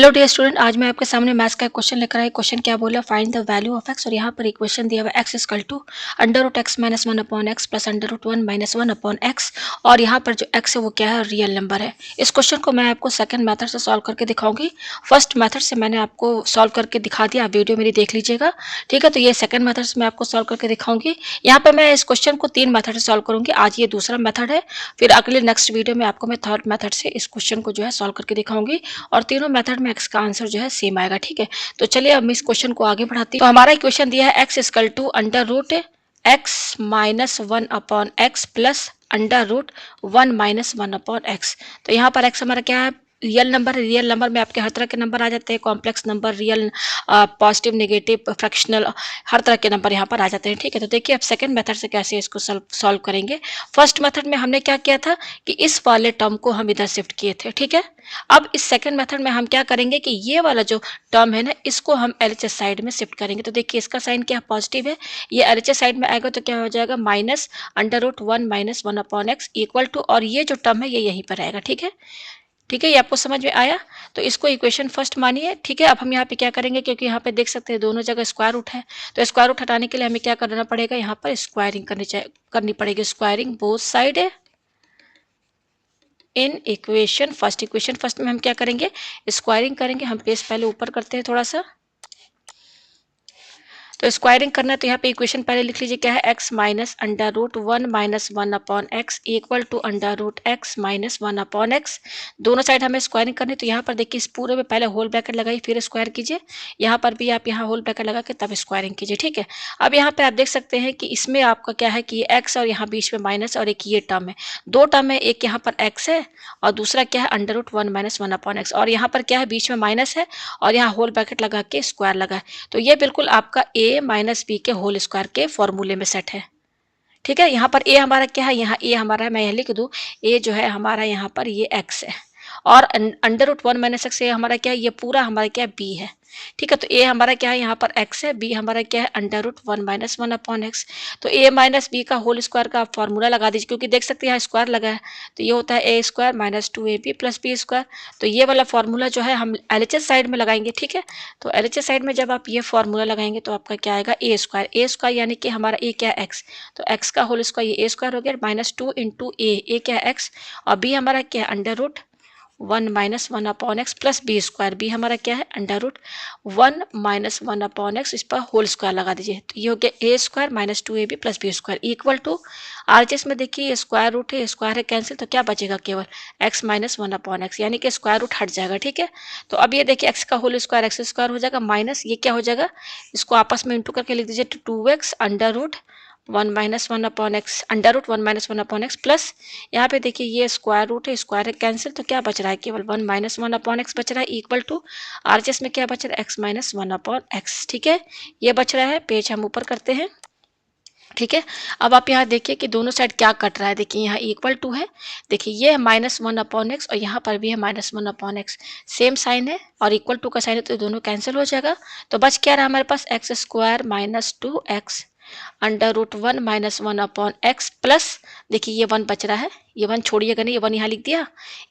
Hello dear student, आज मैं आपके सामने मैथ्स का एक क्वेश्चन लेकर आई। क्वेश्चन क्या बोला, find the value of X. और यहाँ पर इक्वेशन दिया हुआ है X equal to under root X minus one upon X plus under root one minus one upon X. और यहाँ पर जो एक्स है वो क्या है, रियल नंबर है। इस क्वेश्चन को मैं आपको सेकंड मेथड से सॉल्व करके दिखाऊंगी। फर्स्ट मेथड से मैंने आपको सॉल्व करके दिखा दिया, आप वीडियो मेरी देख लीजिएगा। ठीक है, तो ये सेकंड मेथड से मैं आपको सॉल्व करके दिखाऊंगी। यहाँ पर मैं इस क्वेश्चन को 3 मेथड से सॉल्व करूंगी। आज ये दूसरा मेथड है, फिर अगले नेक्स्ट वीडियो में आपको मैं थर्ड मेथड से इस क्वेश्चन को जो है सॉल्व करके दिखाऊंगी। और तीनों मेथड में एक्स का आंसर जो है सेम आएगा। ठीक है, तो चलिए अब मैं इस क्वेश्चन को आगे बढ़ाती हूँ। तो हमारा इक्वेशन दिया है X equal to under root X minus one upon X plus under root one minus one upon X. तो यहाँ पर एक्स हमारा क्या है, रियल नंबर है। रियल नंबर में आपके हर तरह के नंबर आ जाते हैं, complex number, real, positive, negative, fractional, हर तरह के नंबर यहाँ पर आ जाते हैं। ठीक है, तो देखिए अब सेकंड मेथड से कैसे इसको सॉल्व करेंगे। फर्स्ट मेथड में हमने क्या किया था कि इस वाले टर्म को हम इधर शिफ्ट किए थे। ठीक है, अब इस सेकंड मेथड में हम क्या करेंगे कि ये वाला जो टर्म है ना, इसको हम एलएचएस साइड में शिफ्ट करेंगे। तो देखिए इसका साइन क्या पॉजिटिव है, ये एलएचएस साइड में आएगा तो क्या हो जाएगा, minus under root one minus one upon X equal to, और ये जो टर्म है ये यहीं पर आएगा। ठीक है, ठीक है, ये आपको समझ में आया। तो इसको इक्वेशन फर्स्ट मानिए। ठीक है, अब हम यहाँ पे क्या करेंगे, क्योंकि यहाँ पे देख सकते हैं दोनों जगह स्क्वायर रूट है, तो स्क्वायर रूट हटाने के लिए हमें क्या करना पड़ेगा, यहाँ पर स्क्वायरिंग करनी पड़ेगी। स्क्वायरिंग बोथ साइड है in equation first. Equation first में हम क्या करेंगे, स्क्वायरिंग करेंगे। हम पेज पहले ऊपर करते हैं थोड़ा सा। तो स्क्वायरिंग करना है तो यहाँ पे इक्वेशन पहले लिख लीजिए, क्या है, x minus under root one minus one upon X equal to under root X minus one upon X. दोनों साइड हमें स्क्वायरिंग करनी, तो यहाँ पर देखिए इस पूरे में पहले होल ब्रैकेट लगाइए फिर स्क्वायर कीजिए। यहाँ पर भी आप यहाँ होल ब्रैकेट लगा के तब स्क्वायरिंग कीजिए। ठीक है, अब यहाँ पे आप देख सकते हैं कि इसमें आपका क्या है कि ये एक्स और यहाँ बीच में माइनस और एक ये टर्म है, दो टर्म है, एक यहाँ पर एक्स है और दूसरा क्या है under root one minus one upon X, और यहाँ पर क्या है बीच में माइनस है और यहाँ होल ब्रैकेट लगा के स्क्वायर लगा है। तो ये बिल्कुल आपका ए माइनस बी के होल स्क्वायर के फॉर्मूले में सेट है। ठीक है, यहाँ पर ए हमारा क्या है, यहाँ ए हमारा है, मैं यहाँ लिख दूँ, ए जो है हमारा यहाँ पर ये एक्स है, और under root one minus X हमारा क्या है, ये पूरा हमारा क्या है, बी है। ठीक है, तो ए हमारा क्या है, यहाँ पर एक्स है, बी हमारा क्या है, under root one minus one upon X. तो ए माइनस बी का होल स्क्वायर का फॉर्मूला लगा दीजिए, क्योंकि देख सकते हैं यहाँ स्क्वायर लगा है, तो ये होता है A square minus two A B plus B square. तो ये वाला फॉर्मूला जो है हम एलएचएस साइड में लगाएंगे। ठीक है, तो एलएचएस साइड में जब आप ये फॉर्मूला लगाएंगे तो आपका क्या आएगा, ए स्क्वायर यानी कि हमारा ए क्या है, एक्स, तो एक्स का होल स्क्वायर ये ए स्क्वायर हो गया माइनस टू इंटू ए क्या है एक्स, और बी हमारा क्या है under root one minus one upon X plus B square, B हमारा क्या है under root one minus one upon X, इस पर होल स्क्वायर लगा दीजिए। तो ये हो गया A square minus two A B plus B square equal to, RHS में देखिए ये स्क्वायर रूट है, स्क्वायर है कैंसिल, तो क्या बचेगा, केवल X minus one upon X, यानी कि स्क्वायर रूट हट जाएगा। ठीक है, तो अब ये देखिए एक्स का होल स्क्वायर एक्स स्क्वायर हो जाएगा माइनस ये क्या हो जाएगा, इसको आपस में इंटू करके लिख दीजिए, two X under root one minus one upon X, under root one minus one upon X plus, यहाँ पे देखिए ये स्क्वायर रूट है, स्क्वायर है कैंसिल, तो क्या बच रहा है, केवल one minus one upon X बच रहा है इक्वल टू, आरएचएस में क्या बच रहा है, x minus one upon X. ठीक है, ये बच रहा है, पेज हम ऊपर करते हैं। ठीक है, अब आप यहाँ देखिए कि दोनों साइड क्या कट रहा है, देखिए यहाँ इक्वल टू है, देखिए ये है माइनस वन अपॉन एक्स और यहाँ पर भी है minus one upon X, same sign है और इक्वल टू का साइन है, तो दोनों कैंसिल हो जाएगा। तो बच क्या रहा हमारे पास, X square minus two X under root one minus one upon X plus, देखिए ये वन बच रहा है, ये वन छोड़िएगा नहीं, ये वन यहाँ लिख दिया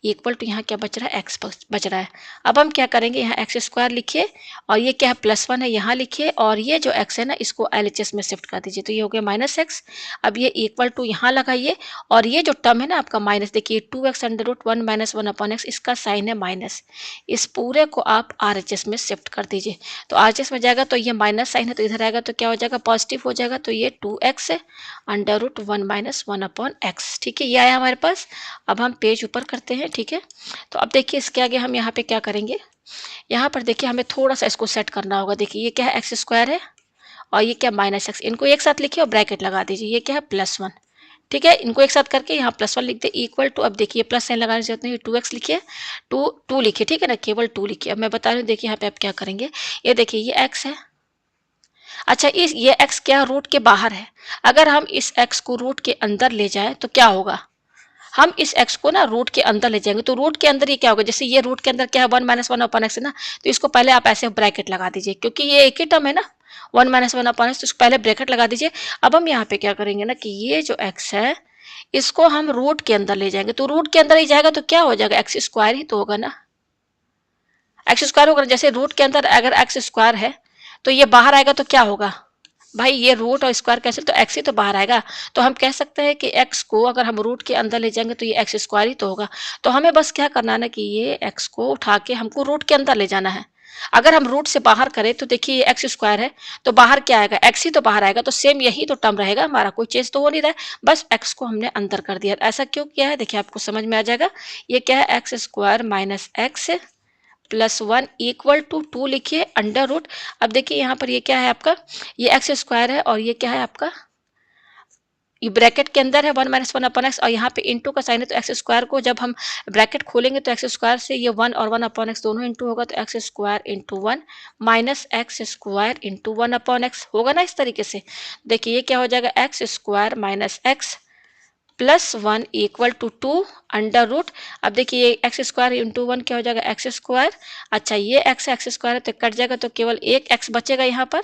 इक्वल टू, यहाँ क्या बच रहा है, एक्स बच रहा है। अब हम क्या करेंगे, यहाँ एक्स स्क्वायर लिखिए और ये क्या है प्लस वन है यहाँ लिखिए, और ये जो एक्स है ना इसको एलएचएस में शिफ्ट कर दीजिए, तो ये हो गया माइनस एक्स। अब ये इक्वल टू यहाँ लगाइए, और ये जो टर्म है ना आपका माइनस, देखिए two X under root one minus one upon X, इसका साइन है माइनस, इस पूरे को आप आरएचएस में शिफ्ट कर दीजिए। तो आरएचएस में जाएगा तो ये माइनस साइन है, तो इधर आएगा तो क्या हो जाएगा, पॉजिटिव हो जाएगा, तो ये टू एक्स है under root one minus one upon X. ठीक है, ये आया हमारे पास। अब हम पेज ऊपर करते हैं। ठीक है, तो अब देखिए इसके आगे हम यहाँ पे क्या करेंगे, यहाँ पर देखिए हमें थोड़ा सा इसको सेट करना होगा। देखिए ये क्या है, एक्स स्क्वायर है और ये क्या माइनस एक्स, इनको एक साथ लिखिए और ब्रैकेट लगा दीजिए, ये क्या है प्लस वन। ठीक है, इनको एक साथ करके यहाँ प्लस वन लिख दे इक्वल टू, अब देखिए प्लस साइन लगाने की जरूरत नहीं, टू एक्स लिखिए, टू टू लिखिए, ठीक है ना, केवल टू लिखिए। अब मैं बता रही हूँ, देखिए यहाँ पे आप क्या करेंगे, ये देखिए ये एक्स है, अच्छा इस ये एक्स क्या रूट के बाहर है, अगर हम इस एक्स को रूट के अंदर ले जाएं तो क्या होगा, हम इस x को ना रूट के अंदर ले जाएंगे, तो रूट के अंदर ये क्या होगा, जैसे ये रूट के अंदर क्या है one minus one upon x है ना, तो इसको पहले आप ऐसे ब्रैकेट लगा दीजिए, क्योंकि ये एक ही टर्म है ना, one minus one upon X, तो इसको पहले ब्रैकेट लगा दीजिए। अब हम यहाँ पे क्या करेंगे ना कि ये जो x है इसको हम रूट के अंदर ले जाएंगे, तो रूट के अंदर ही जाएगा तो क्या हो जाएगा, एक्स स्क्वायर ही तो होगा ना, एक्स स्क्वायर होगा, जैसे रूट के अंदर अगर एक्स स्क्वायर है तो ये बाहर आएगा तो क्या होगा भाई, ये रूट और स्क्वायर कैंसिल, तो एक्स ही तो बाहर आएगा। तो हम कह सकते हैं कि एक्स को अगर हम रूट के अंदर ले जाएंगे तो ये एक्स स्क्वायर ही तो होगा। तो हमें बस क्या करना है ना कि ये एक्स को उठा के हमको रूट के अंदर ले जाना है। अगर हम रूट से बाहर करें तो देखिए ये एक्स स्क्वायर है, तो बाहर क्या आएगा, एक्स ही तो बाहर आएगा। तो सेम यही तो टर्म रहेगा हमारा, कोई चेंज तो हो नहीं रहा है, बस एक्स को हमने अंदर कर दिया। ऐसा क्यों किया है देखिए आपको समझ में आ जाएगा। ये क्या है, X square minus X plus one equal to two लिखिए अंडर रूट। अब देखिए यहाँ पर ये क्या है आपका, ये एक्स स्क्वायर है और ये क्या है आपका, ये ब्रैकेट के अंदर है one minus one upon X, और यहाँ पे इंटू का साइन है। तो एक्स स्क्वायर को जब हम ब्रैकेट खोलेंगे तो एक्स स्क्वायर से ये वन और वन अपॉन एक्स दोनों इंटू होगा, तो x square into one minus x square into one upon x होगा ना इस तरीके से। देखिए ये क्या हो जाएगा, X square minus X plus one equal to two under root. अब देखिए ये एक्स स्क्वायर इंटू वन क्या हो जाएगा, एक्स स्क्वायर। अच्छा ये एक्स स्क्वायर है तो कट जाएगा, तो केवल एक एक्स बचेगा यहाँ पर,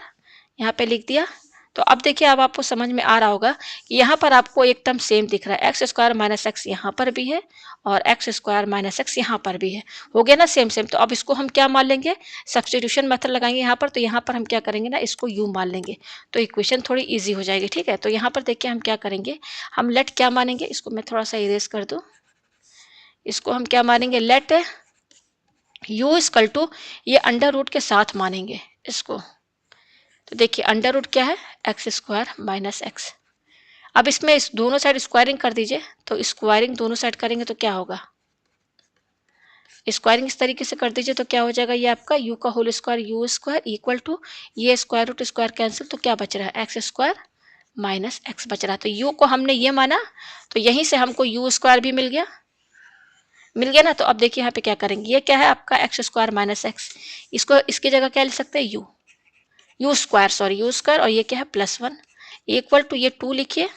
यहाँ पे लिख दिया। तो अब देखिए अब आपको समझ में आ रहा होगा कि यहाँ पर आपको एकदम सेम दिख रहा है, एक्स स्क्वायर माइनस एक्स यहाँ पर भी है और एक्स स्क्वायर माइनस एक्स यहाँ पर भी है, हो गया ना सेम सेम। तो अब इसको हम क्या मान लेंगे, सब्स्टिट्यूशन मेथड लगाएंगे यहाँ पर। तो यहाँ पर हम क्या करेंगे ना, इसको यू मान लेंगे, तो इक्वेशन थोड़ी ईजी हो जाएगी। ठीक है, तो यहाँ पर देखिए हम क्या करेंगे, हम लेट क्या मानेंगे, इसको मैं थोड़ा सा इरेज कर दूँ। इसको हम क्या मानेंगे, लेट यू इक्वल टू, ये अंडर रूट के साथ मानेंगे इसको। तो देखिए अंडर रूट क्या है, एक्स स्क्वायर माइनस एक्स। अब इसमें इस दोनों साइड स्क्वायरिंग कर दीजिए, तो स्क्वायरिंग दोनों साइड करेंगे तो क्या होगा, स्क्वायरिंग इस तरीके से कर दीजिए तो क्या हो जाएगा, ये आपका u का whole square U square equal to, ये स्क्वायर रूट स्क्वायर कैंसिल, तो क्या बच रहा है, एक्स स्क्वायर माइनस एक्स बच रहा है। तो u को हमने ये माना, तो यहीं से हमको यू स्क्वायर भी मिल गया, मिल गया ना। तो अब देखिए यहाँ पे क्या करेंगे, ये क्या है आपका एक्स स्क्वायर माइनस एक्स, इसको इसकी जगह क्या लिख सकते हैं, you square, sorry you square, और ये क्या है प्लस वन इक्वल टू, ये टू लिखिए,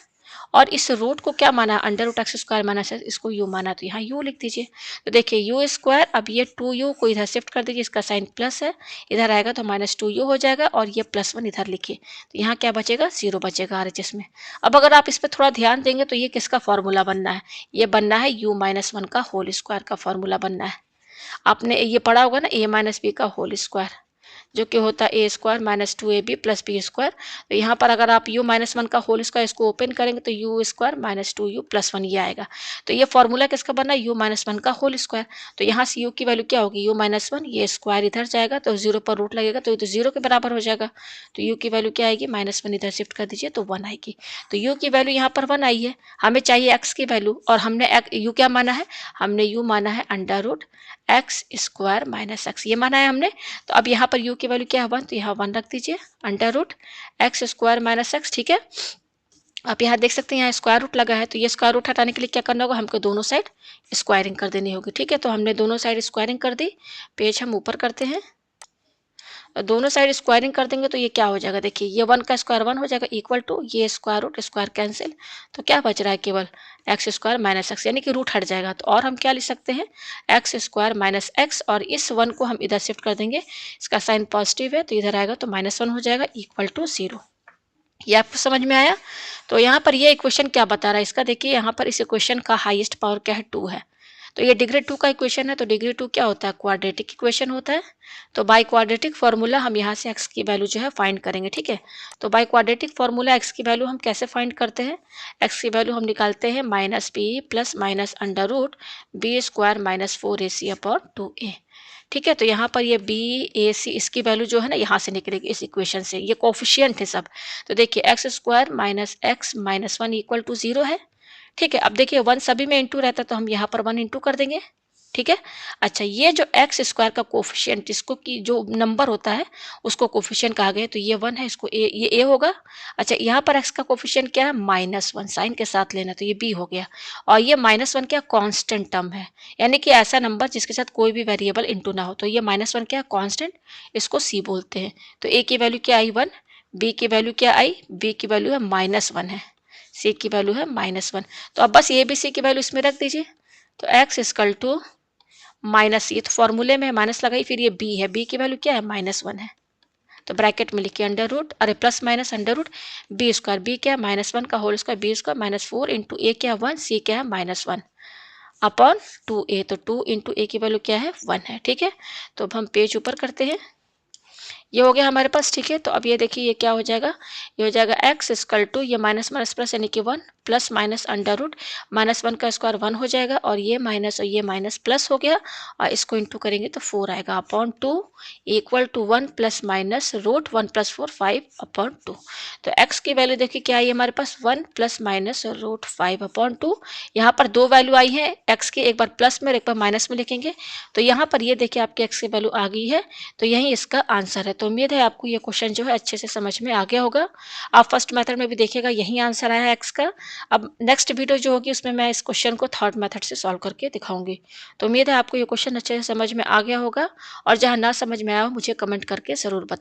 और इस रूट को क्या माना, अंडर रूट एक्स स्क्वायर माना है, इसको यू माना, तो यहाँ यू लिख दीजिए। तो देखिए यू स्क्वायर, अब ये टू यू को इधर शिफ्ट कर दीजिए, इसका साइन प्लस है, इधर आएगा तो माइनस टू यू हो जाएगा, और ये प्लस वन इधर लिखिए, तो यहाँ क्या बचेगा, जीरो बचेगा आरएचएस में। अब अगर आप इस पर थोड़ा ध्यान देंगे तो ये किसका फॉर्मूला बनना है, ये बनना है यू माइनस वन का होल स्क्वायर का फॉर्मूला बनना है। आपने ये पढ़ा होगा ना, ए माइनस बी का होल स्क्वायर, जो कि होता है A square minus two A B plus B square. तो यहाँ पर अगर आप यू माइनस वन का होल स्क्वायर इसको ओपन करेंगे तो U square minus two U plus one ये आएगा। तो ये फॉर्मूला किसका बना, यू माइनस वन का होल स्क्वायर। तो यहाँ से यू की वैल्यू क्या होगी, यू माइनस वन, ये स्क्वायर इधर जाएगा तो जीरो पर रूट लगेगा, तो ये तो जीरो के बराबर हो जाएगा। तो यू की वैल्यू क्या आएगी, माइनस वन इधर शिफ्ट कर दीजिए तो वन आएगी। तो यू की वैल्यू यहाँ पर वन आई है, हमें चाहिए एक्स की वैल्यू, और हमने यू क्या माना है, हमने यू माना है under root X square minus X, ये माना है हमने। तो अब यहाँ पर u की वैल्यू क्या है, वन, तो यहाँ वन रख दीजिए, under root X square minus X. ठीक है, आप यहाँ देख सकते हैं यहाँ स्क्वायर रूट लगा है, तो ये स्क्वायर रूट हटाने के लिए क्या करना होगा, हमको दोनों साइड स्क्वायरिंग कर देनी होगी। ठीक है, तो हमने दोनों साइड स्क्वायरिंग कर दी, पेज हम ऊपर करते हैं, दोनों साइड स्क्वायरिंग कर देंगे तो ये क्या हो जाएगा, देखिए ये वन का स्क्वायर वन हो जाएगा इक्वल टू, ये स्क्वायर रूट स्क्वायर कैंसिल, तो क्या बच रहा है केवल एक्स स्क्वायर माइनस एक्स, यानी कि रूट हट जाएगा। तो और हम क्या लिख सकते हैं, एक्स स्क्वायर माइनस एक्स, और इस वन को हम इधर शिफ्ट कर देंगे, इसका साइन पॉजिटिव है तो इधर आएगा तो माइनस वन हो जाएगा इक्वल टू जीरो। ये आपको समझ में आया। तो यहाँ पर ये इक्वेशन क्या बता रहा है इसका, देखिए यहाँ पर इस इक्वेशन का हाईएस्ट पावर क्या है, टू है। तो ये डिग्री टू का इक्वेशन है, तो डिग्री टू क्या होता है, क्वाड्रेटिक इक्वेशन होता है। तो बाय क्वाड्रेटिक फार्मूला हम यहाँ से एक्स की वैल्यू जो है फाइंड करेंगे। ठीक है, तो बाय क्वाड्रेटिक फार्मूला एक्स की वैल्यू हम कैसे फाइंड करते हैं, एक्स की वैल्यू हम निकालते हैं minus B plus minus under root B square minus four A C upon two A. ठीक है, तो यहाँ पर ये बी ए सी इसकी वैल्यू जो है ना यहाँ से निकलेगी इस इक्वेशन से, ये कोफिशिएंट है सब। तो देखिए X square minus X minus one equal to zero है। ठीक है, अब देखिए वन सभी में इंटू रहता है तो हम यहाँ पर वन इंटू कर देंगे। ठीक है, अच्छा ये जो एक्स स्क्वायर का कोफिशिएंट, इसको की जो नंबर होता है उसको कोफिशिएंट कहा गया है, तो ये वन है, इसको ए, ये ए होगा। अच्छा यहाँ पर एक्स का कोफिशिएंट क्या है, माइनस वन, साइन के साथ लेना, तो ये बी हो गया। और ये माइनस वन क्या, कांस्टेंट टर्म है, यानी कि ऐसा नंबर जिसके साथ कोई भी वेरिएबल इंटू ना हो, तो ये माइनस वन क्या, कांस्टेंट, इसको सी बोलते हैं। तो ए की वैल्यू क्या आई, वन, बी की वैल्यू क्या आई, बी की वैल्यू है माइनस वन है, सी की वैल्यू है माइनस वन। तो अब बस ए बी सी की वैल्यू इसमें रख दीजिए। तो एक्स इक्वल टू माइनस, ये तो फॉर्मूले में माइनस लगाई, फिर ये बी है, बी की वैल्यू क्या है, माइनस वन है, तो ब्रैकेट में लिखिए अंडर रूट, अरे plus minus under root B square, B क्या है माइनस वन का whole square, B square minus four into A क्या है वन, सी क्या है माइनस वन। Upon 2a। तो 2 इंटू ए की वैल्यू क्या है 1 है। ठीक है, तो अब हम पेज ऊपर करते हैं। ये हो गया हमारे पास। ठीक है, तो अब ये देखिए ये क्या हो जाएगा, ये हो जाएगा एक्स इक्वल टू ये माइनस माइनस प्लस यानी कि 1 प्लस माइनस अंडर रूट -1 का स्क्वायर 1 हो जाएगा और ये माइनस और ये माइनस प्लस हो गया और इसको इंटू करेंगे तो 4 आएगा upon 2 equal to 1 plus minus root 1 plus 4 5 upon 2। तो एक्स की वैल्यू देखिए क्या आई हमारे पास 1 प्लस माइनस रूट 5 अपॉन 2। यहाँ पर दो वैल्यू आई है एक्स की, एक बार प्लस में और एक बार माइनस में लिखेंगे। तो यहाँ पर ये देखिए आपकी एक्स की वैल्यू आ गई है, तो यही इसका आंसर है। तो उम्मीद है आपको ये क्वेश्चन जो है अच्छे से समझ में आ गया होगा। आप फर्स्ट मेथड में भी देखिएगा यही आंसर आया है एक्स का। अब नेक्स्ट वीडियो जो होगी उसमें मैं इस क्वेश्चन को थर्ड मेथड से सॉल्व करके दिखाऊंगी। तो उम्मीद है आपको ये क्वेश्चन अच्छे से समझ में आ गया होगा और जहाँ ना समझ में आया हो मुझे कमेंट करके ज़रूर बताएं।